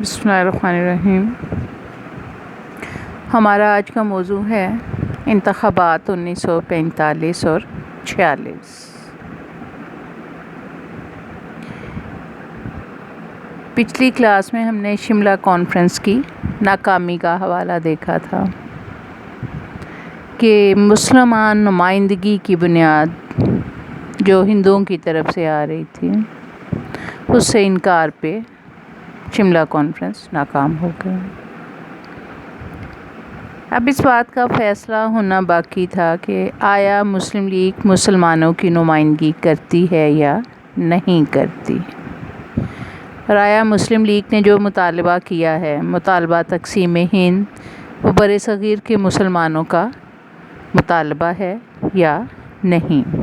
بسم اللہ الرحمن الرحیم۔ ہمارا آج کا موضوع ہے انتخابات 1945 اور 46۔ پچھلی کلاس میں ہم نے شملہ کانفرنس کی ناکامی کا حوالہ دیکھا تھا کہ مسلمان نمائندگی کی بنیاد جو ہندوؤں کی طرف سے آ رہی تھی اس سے انکار پہ شملہ کانفرنس ناکام ہو گئی۔ اب اس بات کا فیصلہ ہونا باقی تھا کہ آیا مسلم لیگ مسلمانوں کی نمائندگی کرتی ہے یا نہیں کرتی، اور آیا مسلم لیگ نے جو مطالبہ کیا ہے، مطالبہ تقسیم ہند و بر صغیر کے مسلمانوں کا مطالبہ ہے یا نہیں۔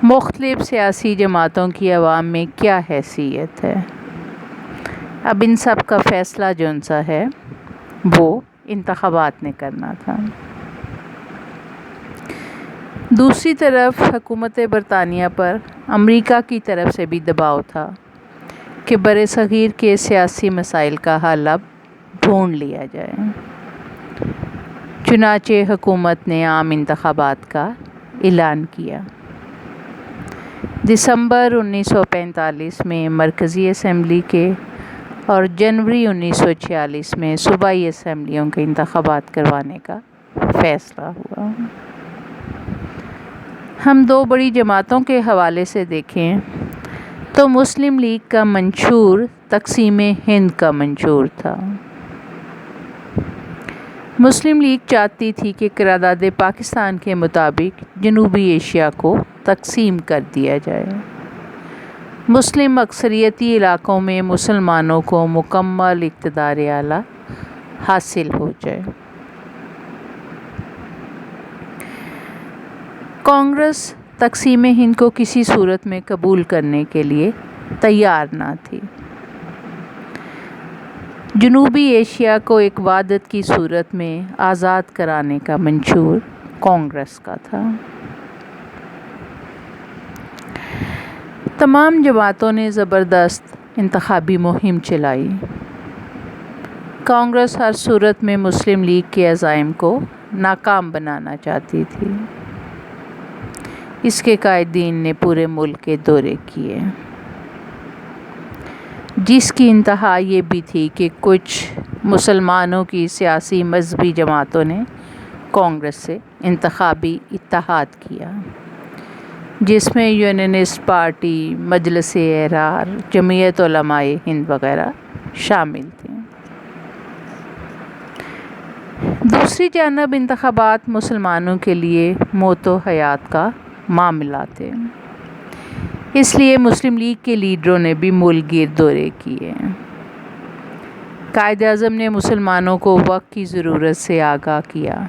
مختلف سیاسی جماعتوں کی عوام میں کیا حیثیت ہے۔ اب ان سب کا فیصلہ جون سا ہے وہ انتخابات نے کرنا تھا۔ دوسری طرف حکومت برطانیہ پر امریکہ کی طرف سے بھی دباؤ تھا کہ بر صغیر کے سیاسی مسائل کا حل اب ڈھونڈ لیا جائے۔ چنانچہ حکومت نے عام انتخابات کا اعلان کیا۔ دسمبر 1945 میں مرکزی اسمبلی کے اور جنوری 1946 میں صوبائی اسمبلیوں کے انتخابات کروانے کا فیصلہ ہوا۔ ہم دو بڑی جماعتوں کے حوالے سے دیکھیں تو مسلم لیگ کا منشور تقسیم ہند کا منشور تھا۔ مسلم لیگ چاہتی تھی کہ قرارداد پاکستان کے مطابق جنوبی ایشیا کو تقسیم کر دیا جائے، مسلم اکثریتی علاقوں میں مسلمانوں کو مکمل اقتدار اعلیٰ حاصل ہو جائے۔ کانگریس تقسیم ہند کو کسی صورت میں قبول کرنے کے لیے تیار نہ تھی۔ جنوبی ایشیا کو ایک وحدت کی صورت میں آزاد کرانے کا منشور کانگریس کا تھا۔ تمام جماعتوں نے زبردست انتخابی مہم چلائی۔ کانگریس ہر صورت میں مسلم لیگ کے عزائم کو ناکام بنانا چاہتی تھی۔ اس کے قائدین نے پورے ملک کے دورے کیے، جس کی انتہا یہ بھی تھی کہ کچھ مسلمانوں کی سیاسی مذہبی جماعتوں نے کانگریس سے انتخابی اتحاد کیا، جس میں یونینسٹ پارٹی، مجلس احرار، جمعیت علماء ہند وغیرہ شامل تھیں۔ دوسری جانب انتخابات مسلمانوں کے لیے موت و حیات کا معاملہ تھے، اس لیے مسلم لیگ کے لیڈروں نے بھی ملک گیر دورے کیے۔ قائد اعظم نے مسلمانوں کو وقت کی ضرورت سے آگاہ کیا۔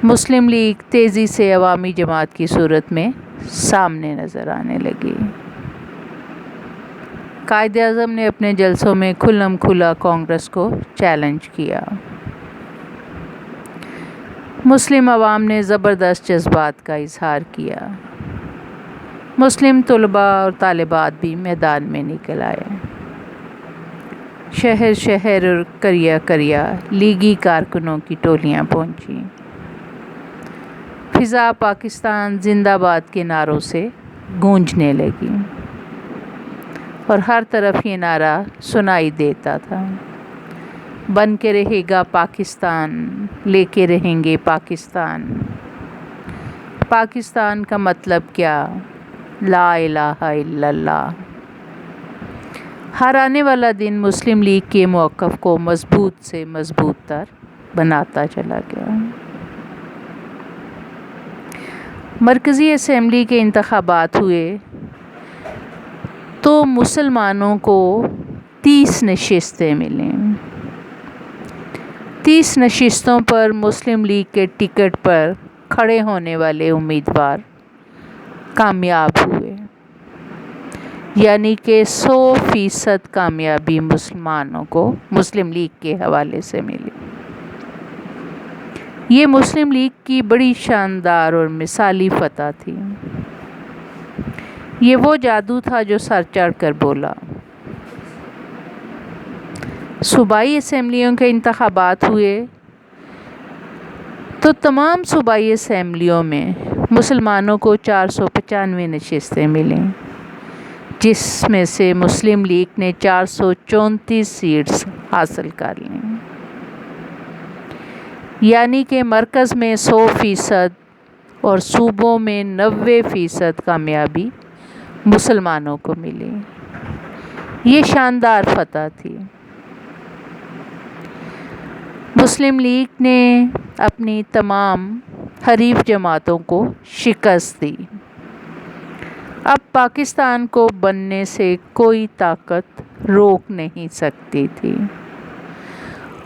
مسلم لیگ تیزی سے عوامی جماعت کی صورت میں سامنے نظر آنے لگی۔ قائد اعظم نے اپنے جلسوں میں کھلم کھلا کانگریس کو چیلنج کیا۔ مسلم عوام نے زبردست جذبات کا اظہار کیا۔ مسلم طلباء اور طالبات بھی میدان میں نکل آئے۔ شہر شہر اور قریہ قریہ لیگی کارکنوں کی ٹولیاں پہنچیں۔ فضا پاکستان زندہ باد کے نعروں سے گونجنے لگی اور ہر طرف یہ نعرہ سنائی دیتا تھا، بن کے رہے گا پاکستان، لے کے رہیں گے پاکستان۔ پاکستان کا مطلب کیا؟ لا الہ الا اللہ۔ ہر آنے والا دن مسلم لیگ کے موقف کو مضبوط سے مضبوط تر بناتا چلا گیا۔ مرکزی اسمبلی کے انتخابات ہوئے تو مسلمانوں کو 30 نشستیں ملیں۔ 30 نشستوں پر مسلم لیگ کے ٹکٹ پر کھڑے ہونے والے امیدوار کامیاب ہوئے، یعنی کہ 100% کامیابی مسلمانوں کو مسلم لیگ کے حوالے سے ملی۔ یہ مسلم لیگ کی بڑی شاندار اور مثالی فتح تھی۔ یہ وہ جادو تھا جو سر چڑھ کر بولا، صوبائی اسمبلیوں کے انتخابات ہوئے تو تمام صوبائی اسمبلیوں میں مسلمانوں کو 495 نشستیں ملیں، جس میں سے مسلم لیگ نے 434 سیٹس حاصل کر لیں، یعنی کہ مرکز میں 100% اور صوبوں میں 90% کامیابی مسلمانوں کو ملی۔ یہ شاندار فتح تھی۔ مسلم لیگ نے اپنی تمام حریف جماعتوں کو شکست دی۔ اب پاکستان کو بننے سے کوئی طاقت روک نہیں سکتی تھی،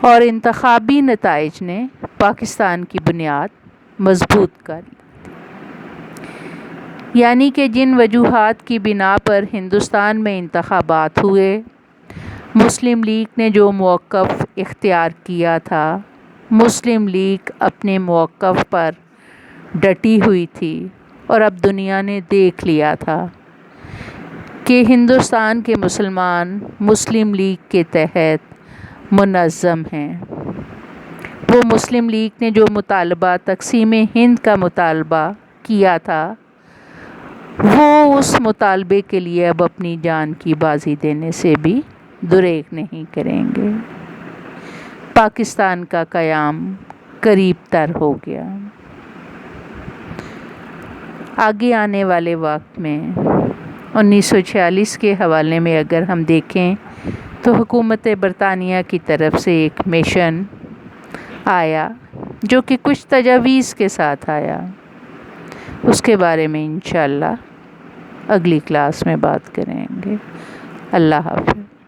اور انتخابی نتائج نے پاکستان کی بنیاد مضبوط کر لی۔ یعنی کہ جن وجوہات کی بنا پر ہندوستان میں انتخابات ہوئے، مسلم لیگ نے جو موقف اختیار کیا تھا، مسلم لیگ اپنے موقف پر ڈٹی ہوئی تھی، اور اب دنیا نے دیکھ لیا تھا کہ ہندوستان کے مسلمان مسلم لیگ کے تحت منظم ہیں۔ وہ مسلم لیگ نے جو مطالبہ تقسیم ہند کا مطالبہ کیا تھا، وہ اس مطالبے کے لیے اب اپنی جان کی بازی دینے سے بھی دریغ نہیں کریں گے۔ پاکستان کا قیام قریب تر ہو گیا۔ آگے آنے والے وقت میں 1946 کے حوالے میں اگر ہم دیکھیں تو حکومت برطانیہ کی طرف سے ایک مشن آیا جو کہ کچھ تجاویز کے ساتھ آیا۔ اس کے بارے میں انشاءاللہ اگلی کلاس میں بات کریں گے۔ اللہ حافظ۔